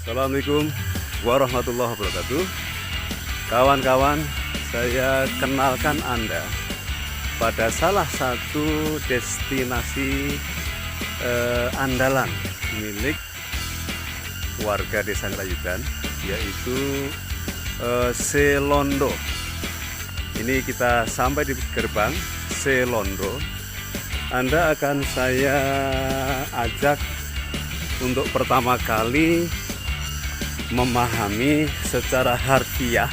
Assalamualaikum warahmatullahi wabarakatuh. Kawan-kawan, saya kenalkan Anda pada salah satu destinasi andalan milik warga Desa Ngrayugan, yaitu Selondo. Ini kita sampai di gerbang Selondo. Anda akan saya ajak untuk pertama kali memahami secara harfiah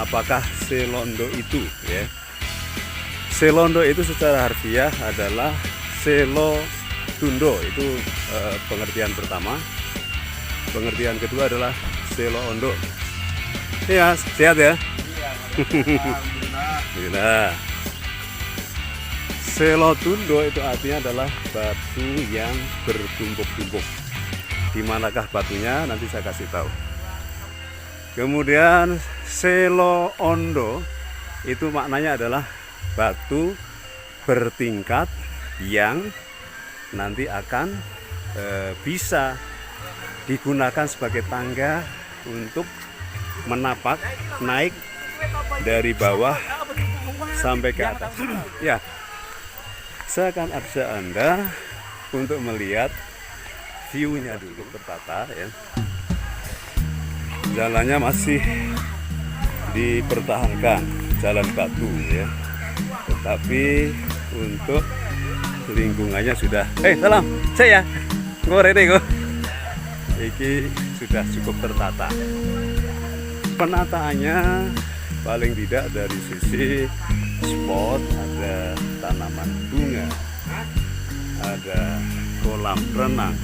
apakah Selondo itu, ya. Selondo itu secara harfiah adalah Selo Tundo, itu pengertian pertama. Pengertian kedua adalah Selo Ondo. Ya, sehat ya? Alhamdulillah. Selo Tundo itu artinya adalah batu yang bertumpuk-tumpuk. Di manakah batunya? Nanti saya kasih tahu. Kemudian Selo Ondo itu maknanya adalah batu bertingkat yang nanti akan bisa digunakan sebagai tangga untuk menapak naik dari bawah sampai ke atas. Ya, saya akan ajak Anda untuk melihat view-nya dulu tertata, ya. Jalannya masih dipertahankan, jalan batu, ya. Tetapi untuk lingkungannya sudah salam saya ngorene kok. Iki sudah cukup tertata. Penataannya paling tidak dari sisi spot ada tanaman bunga, ada kolam renang,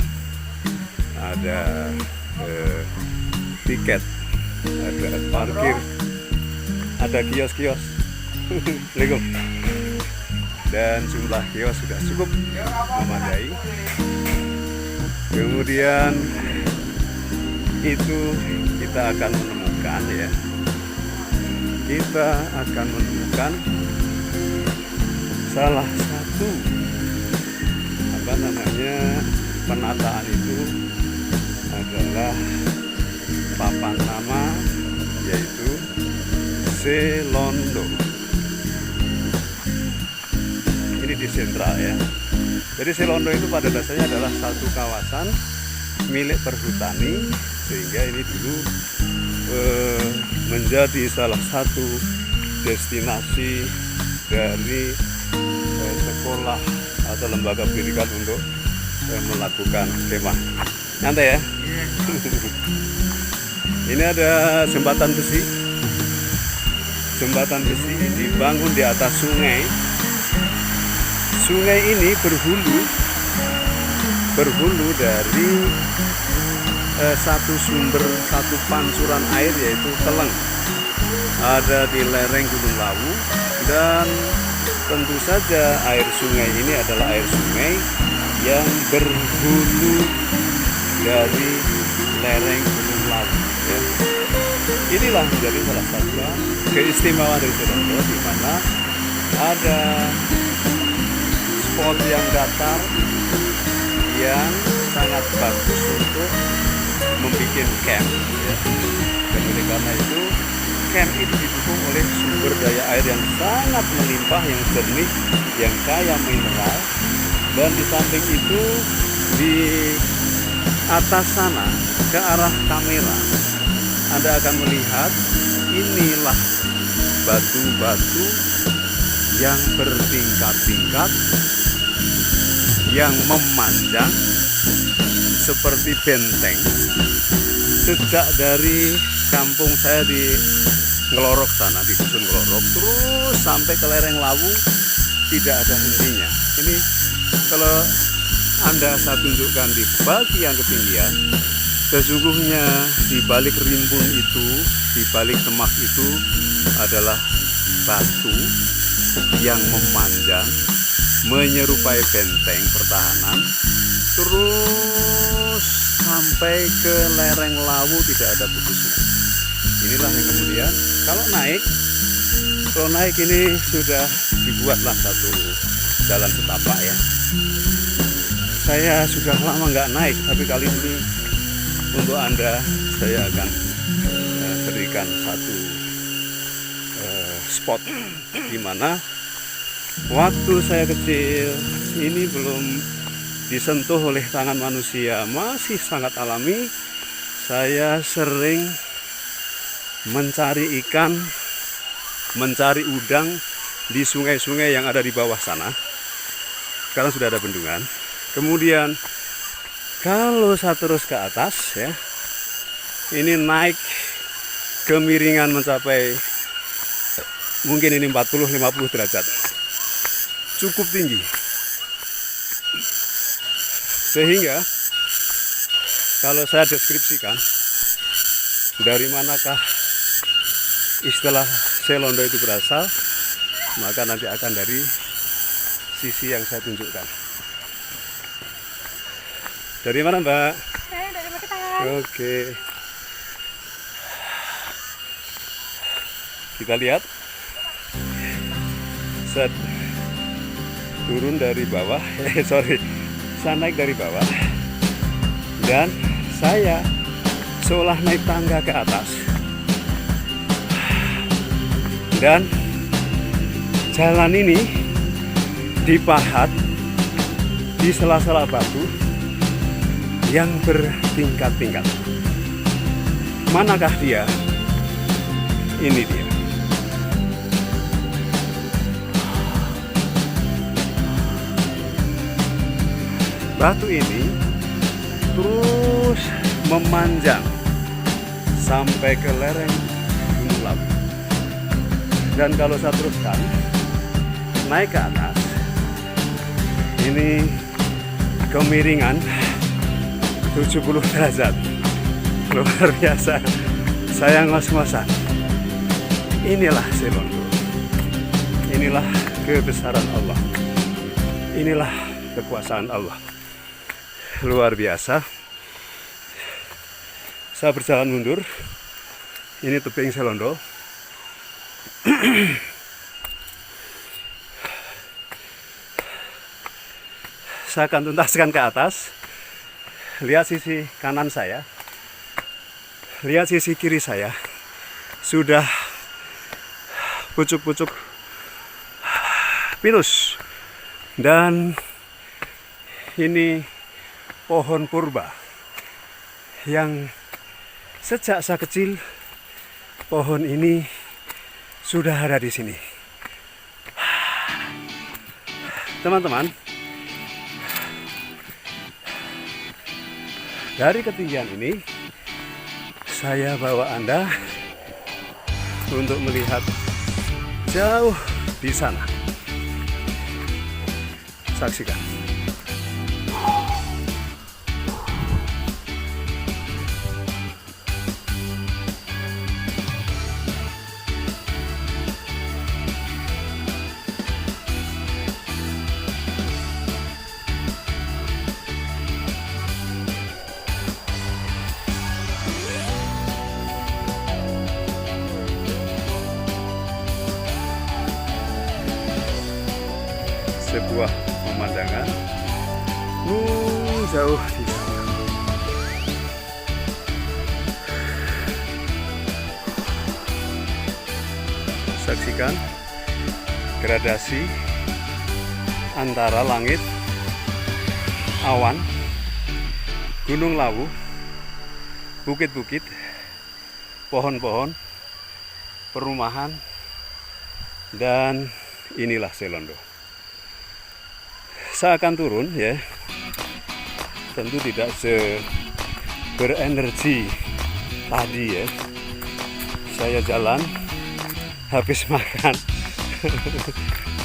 ada tiket, ada parkir, ada kios-kios. Assalamualaikum. Dan jumlah kios sudah cukup memadai. Kemudian itu kita akan menemukan, ya, kita akan menemukan salah satu penataan itu adalah papan nama, yaitu Selondo. Ini di sentral, ya. Jadi Selondo itu pada dasarnya adalah satu kawasan milik perhutani, sehingga ini dulu menjadi salah satu destinasi dari sekolah atau lembaga pendidikan untuk melakukan kemah. Nyantai ya. Ini ada jembatan besi. Jembatan besi dibangun di atas sungai. Sungai ini berhulu dari satu pancuran air, yaitu Teleng. Ada di lereng Gunung Lawu, dan tentu saja air sungai ini adalah air sungai yang berhulu dari lereng Gunung Lawu, ya. Inilah menjadi salah satu keistimewaan dari Selondo, di mana ada spot yang datar yang sangat bagus untuk membuat camp, ya. Dan oleh karena itu camp itu didukung oleh sumber daya air yang sangat melimpah, yang jernih, yang kaya mineral. Dan di samping itu, di atas sana ke arah kamera Anda akan melihat inilah batu-batu yang bertingkat-tingkat, yang memanjang seperti benteng. Sejak dari kampung saya di Ngelorok sana, di dusun Ngelorok, terus sampai ke lereng Lawu, tidak ada hentinya. Ini kalau Anda saya tunjukkan di bagian ketinggian, sesungguhnya di balik rimbun itu, di balik semak itu adalah batu yang memanjang, menyerupai benteng pertahanan, terus sampai ke lereng Lawu, tidak ada putusnya. Inilah yang kemudian kalau naik ini sudah dibuatlah satu jalan setapak, ya. Saya sudah lama nggak naik, tapi kali ini untuk Anda saya akan berikan satu spot di mana waktu saya kecil ini belum disentuh oleh tangan manusia, masih sangat alami. Saya sering mencari ikan, mencari udang di sungai-sungai yang ada di bawah sana. Sekarang sudah ada bendungan. Kemudian kalau saya terus ke atas ya, ini naik kemiringan mencapai mungkin ini 40-50 derajat, cukup tinggi, sehingga kalau saya deskripsikan dari manakah istilah selondo itu berasal, maka nanti akan dari sisi yang saya tunjukkan. Dari mana, Mbak? Saya dari Magetan. Oke, kita lihat. Saya turun dari bawah, saya naik dari bawah dan saya seolah naik tangga ke atas, dan jalan ini dipahat di sela-sela batu yang bertingkat-tingkat. Manakah dia? Ini dia. Batu ini terus memanjang sampai ke lereng Gunung Lawu. Dan kalau saya teruskan naik ke atas, ini kemiringan 70 derajat. Luar biasa. Saya ngos-ngosan. Inilah selondo. Inilah kebesaran Allah. Inilah kekuasaan Allah. Luar biasa. Saya berjalan mundur. Ini tebing selondo. Saya akan tuntaskan ke atas. Lihat sisi kanan saya, lihat sisi kiri saya. Sudah pucuk-pucuk pinus. Dan ini pohon purba yang sejak saya kecil pohon ini sudah ada di sini. Teman-teman, dari ketinggian ini saya bawa Anda untuk melihat jauh di sana. Saksikan. Sebuah pemandangan jauh di sana. Saksikan gradasi antara langit, awan, Gunung Lawu, bukit-bukit, pohon-pohon, perumahan, dan inilah selondo. Saya akan turun ya, tentu tidak berenergi tadi ya. Saya jalan habis makan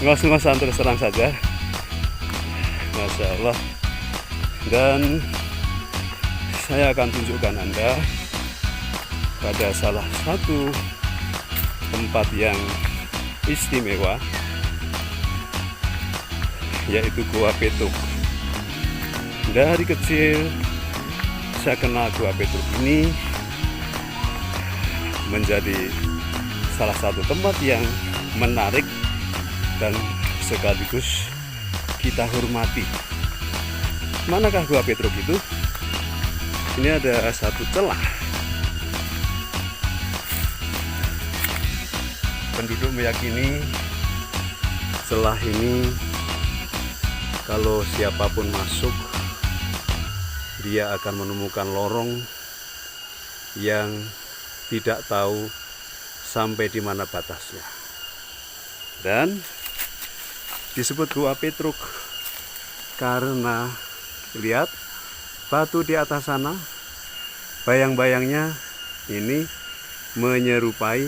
ngos-ngosan terus terang saja, Masya Allah. Dan saya akan tunjukkan Anda pada salah satu tempat yang istimewa, yaitu Gua Petruk. Dari kecil saya kenal Gua Petruk ini menjadi salah satu tempat yang menarik dan sekaligus kita hormati. Manakah Gua Petruk itu? Ini ada satu celah. Penduduk meyakini celah ini kalau siapapun masuk, dia akan menemukan lorong yang tidak tahu sampai di mana batasnya. Dan disebut Gua Petruk karena lihat batu di atas sana, bayang-bayangnya ini menyerupai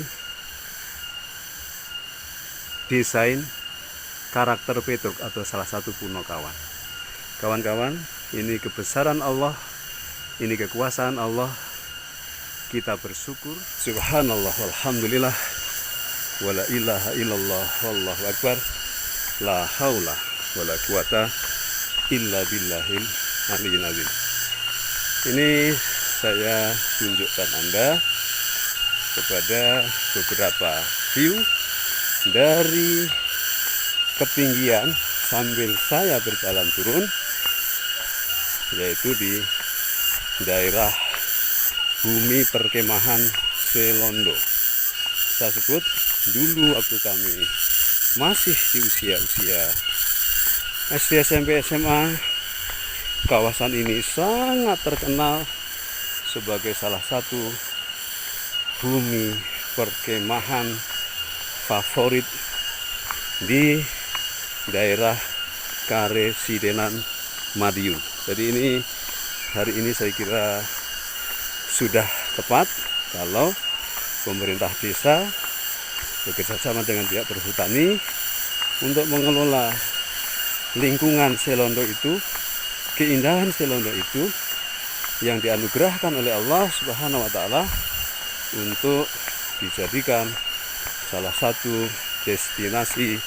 desain karakter Petruk atau salah satu Punokawan. Kawan-kawan, ini kebesaran Allah, ini kekuasaan Allah. Kita bersyukur. Subhanallah walhamdulillah wala ilaha illallah wallahu akbar. La haula wala quwata illa billahil aliyyil azim. Ini saya tunjukkan Anda kepada beberapa view dari ketinggian sambil saya berjalan turun, yaitu di daerah bumi perkemahan Selondo. Saya sebut dulu waktu kami masih di usia-usia SD, SMP, SMA, kawasan ini sangat terkenal sebagai salah satu bumi perkemahan favorit di daerah Karesidenan Madiun. Jadi ini hari ini saya kira sudah tepat kalau pemerintah desa bekerjasama dengan pihak perhutani untuk mengelola lingkungan Selondo itu, keindahan Selondo itu yang dianugerahkan oleh Allah Subhanahu wa taala untuk dijadikan salah satu destinasi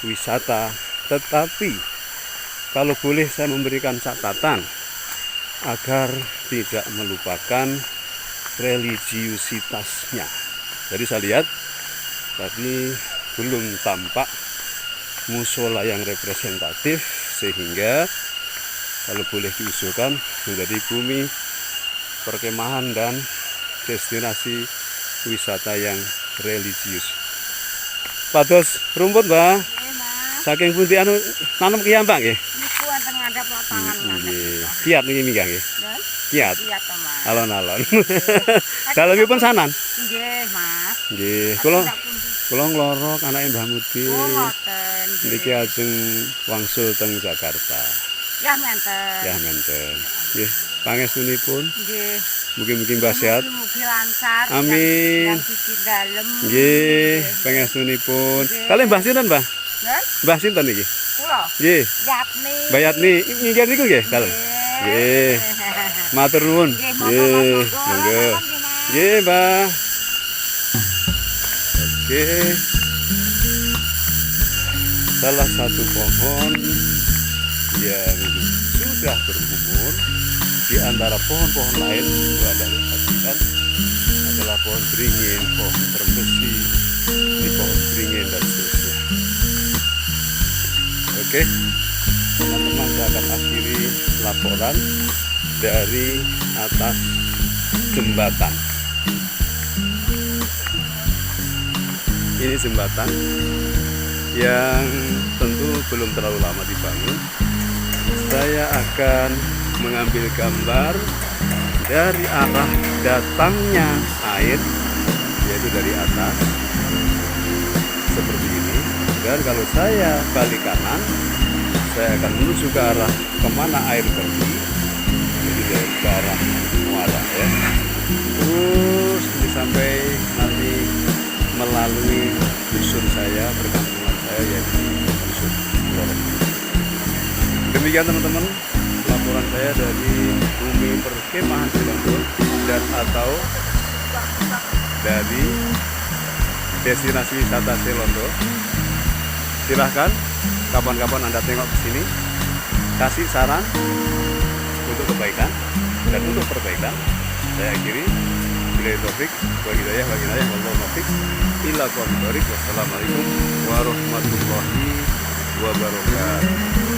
wisata. Tetapi kalau boleh saya memberikan catatan agar tidak melupakan religiusitasnya. Jadi saya lihat tadi belum tampak musola yang representatif, sehingga kalau boleh diusulkan menjadi bumi perkemahan dan destinasi wisata yang religius. Pados rumput, Mbak. Saking pundi anu nanam ki Mbak nggih? Niku wonten ngandhap lapangan. Nggih. Kiat niki mingga nggih. Kiat. Kiat to, Mas. Alon-alon. Dalemipun sanan? Nggih, Mas. Nggih. Kula nglorok anake Mbah Mudi. Oh, ngoten. Niki ajeng wangsul teng Jakarta. Ya menten. Ya menten. Nggih, pangestunipun. Nggih. Mugi-mugi Mbah sehat. Mugi lancar. Amin. Yang sisi dalem. Nggih, pangestunipun. Kalih Mbah sinten, Mbah? Nggih. Mbah sinten niki? Kula. Nggih. Yatni. Mbah Yatni nginggir niku nggih, dalem. Nggih. Matur nuwun. Nggih, monggo. Nggih, Mbah. Oke. Salah satu pohon yang sudah berumur di antara pohon-pohon lain itu adalah pohon beringin, pohon terembesi, di pohon beringin dan seterusnya. Oke, teman-teman, saya akan akhiri laporan dari atas jembatan. Ini jembatan yang tentu belum terlalu lama dibangun. Saya akan mengambil gambar dari arah datangnya air, yaitu dari atas seperti ini. Dan kalau saya balik kanan, saya akan menuju ke arah kemana air pergi, jadi dari ke arah muara ya. Terus sampai nanti melalui dusun saya, perkampungan saya, yaitu dusun Lorong. Demikian teman-teman, laporan saya dari bumi perkemahan Selondo dan atau dari destinasi wisata Selondo. Silahkan kapan-kapan Anda tengok ke sini, kasih saran untuk kebaikan dan untuk perbaikan. Saya akhiri. Bila taufik, bagi saya, wallahu muwaffiq ila aqwamit thoriq. Wassalamualaikum warahmatullahi wabarakatuh.